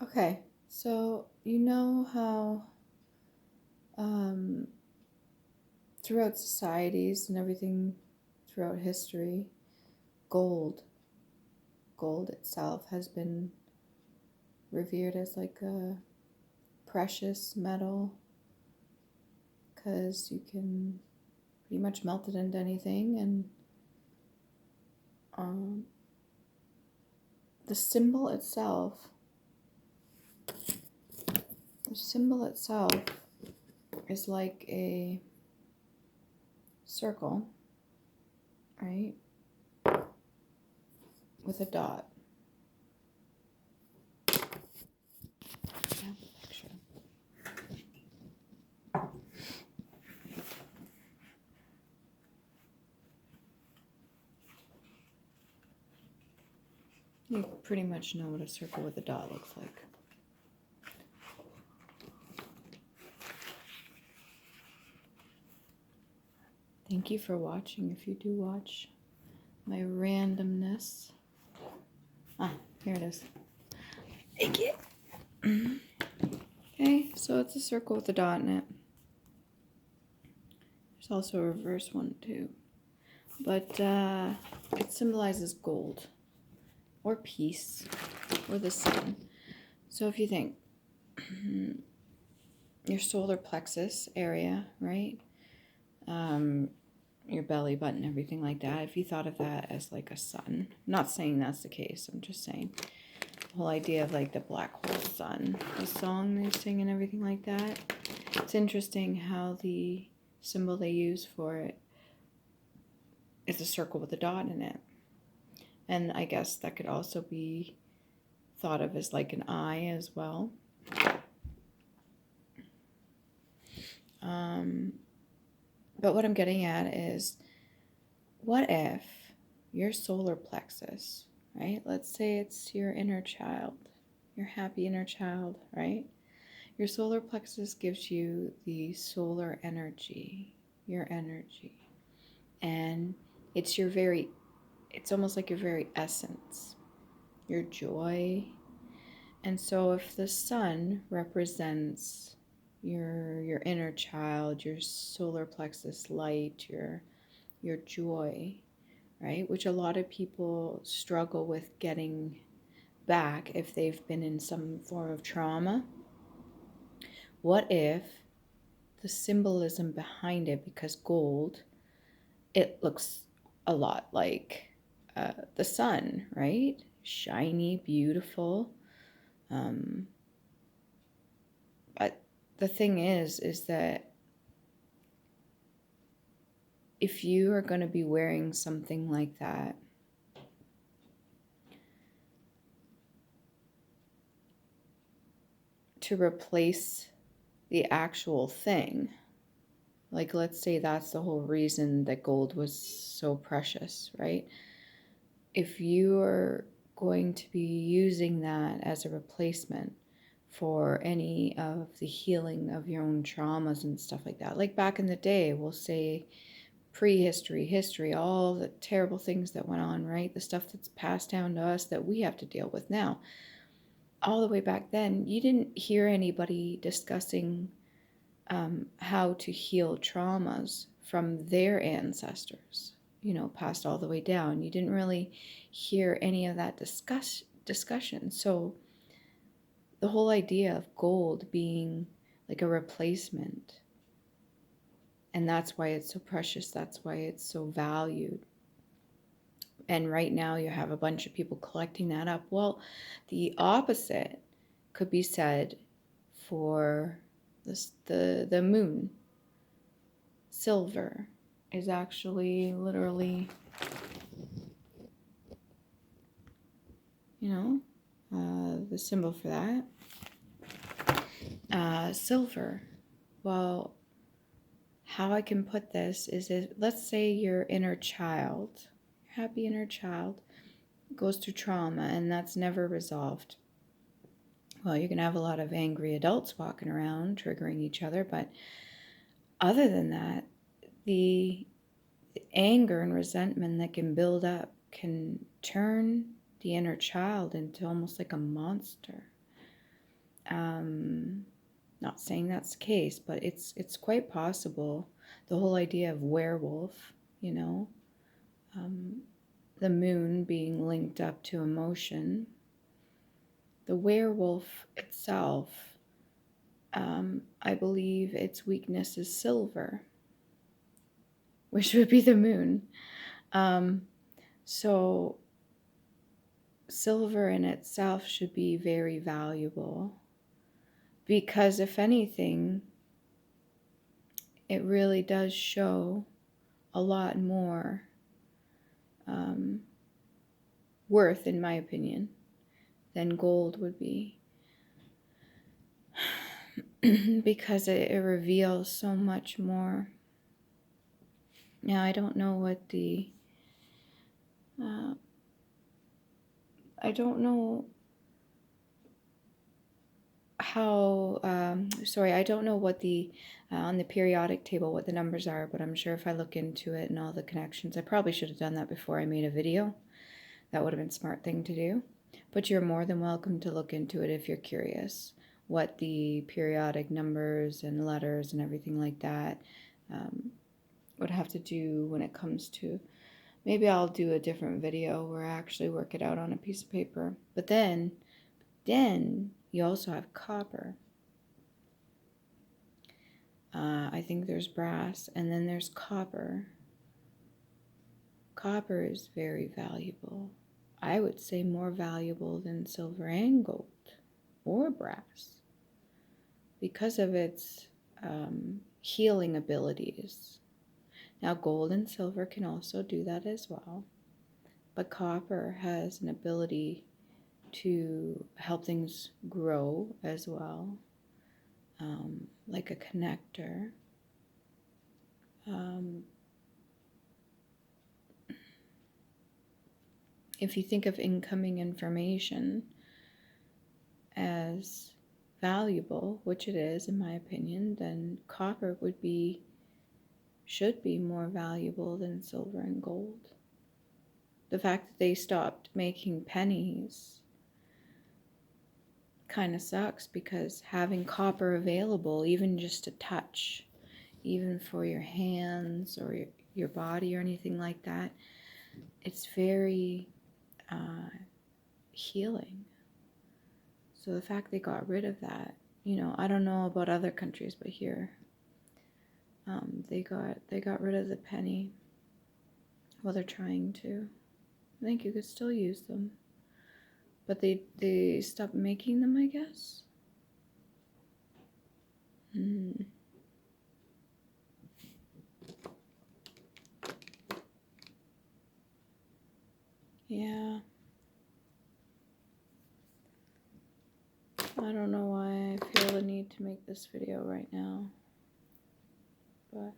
Okay, so you know how um, throughout societies and everything throughout history, gold, gold itself has been revered as like a precious metal because you can pretty much melt it into anything, and um, the symbol itself, the symbol itself is like a circle, right, with a dot. I have a picture. You pretty much know what a circle with a dot looks like. Thank you for watching, if you do watch my randomness. Ah, here it is. Thank you. Okay, so it's a circle with a dot in it. There's also a reverse one too. But it symbolizes gold, or peace, or the sun. So if you think your solar plexus area, right? Your belly button, everything like that. If you thought of that as like a sun, I'm not saying that's the case, I'm just saying the whole idea of like the black hole sun, the song they sing and everything like that. It's interesting how the symbol they use for it is a circle with a dot in it. And I guess that could also be thought of as like an eye as well. But what I'm getting at is, what if your solar plexus, right? Let's say it's your inner child, your happy inner child, right? Your solar plexus gives you the solar energy, your energy. And it's your very, it's almost like your very essence, your joy. And so if the sun represents your inner child, your solar plexus light, your joy, right? Which a lot of people struggle with getting back if they've been in some form of trauma. What if the symbolism behind it, because gold, it looks a lot like the sun, right? Shiny, beautiful. But the thing is that if you are going to be wearing something like that, to replace the actual thing, like let's say that's the whole reason that gold was so precious, right? If you are going to be using that as a replacement for any of the healing of your own traumas and stuff like that, like back in the day, we'll say prehistory, history, all the terrible things that went on, right? The stuff that's passed down to us that we have to deal with now. All the way back then, you didn't hear anybody discussing how to heal traumas from their ancestors, passed all the way down. You didn't really hear any of that discussion. So the whole idea of gold being like a replacement, and that's why it's so precious, that's why it's so valued. And right now you have a bunch of people collecting that up. Well, the opposite could be said for the moon. Silver is actually literally, the symbol for that. Silver. Well, how I can put this is, let's say your inner child, your happy inner child, goes through trauma and that's never resolved. Well, you're going to have a lot of angry adults walking around triggering each other, but other than that, the anger and resentment that can build up can turn the inner child into almost like a monster. Not saying that's the case, but it's quite possible. The whole idea of werewolf, you know, the moon being linked up to emotion. The werewolf itself, I believe its weakness is silver, which would be the moon. So silver in itself should be very valuable, because if anything, it really does show a lot more worth, in my opinion, than gold would be. Because it reveals so much more. Now, I don't know what the I don't know how I don't know what the on the periodic table what the numbers are, but I'm sure if I look into it and all the connections, I probably should have done that before I made a video. That would have been a smart thing to do. But you're more than welcome to look into it if you're curious what the periodic numbers and letters and everything like that would have to do when it comes to. Maybe I'll do a different video where I actually work it out on a piece of paper. But then you also have copper. I think there's brass, and then there's copper. Copper is very valuable. I would say more valuable than silver and gold or brass because of its healing abilities. Now, gold and silver can also do that as well, but copper has an ability to help things grow as well, like a connector. If you think of incoming information as valuable, which it is in my opinion, then copper should be more valuable than silver and gold. The fact that they stopped making pennies kind of sucks, because having copper available, even just a touch, even for your hands or your body or anything like that, it's very healing. So the fact they got rid of that, I don't know about other countries, but here they got rid of the penny. Well, they're trying to. I think you could still use them, but they stopped making them, I guess. Yeah. I don't know why I feel the need to make this video right now, but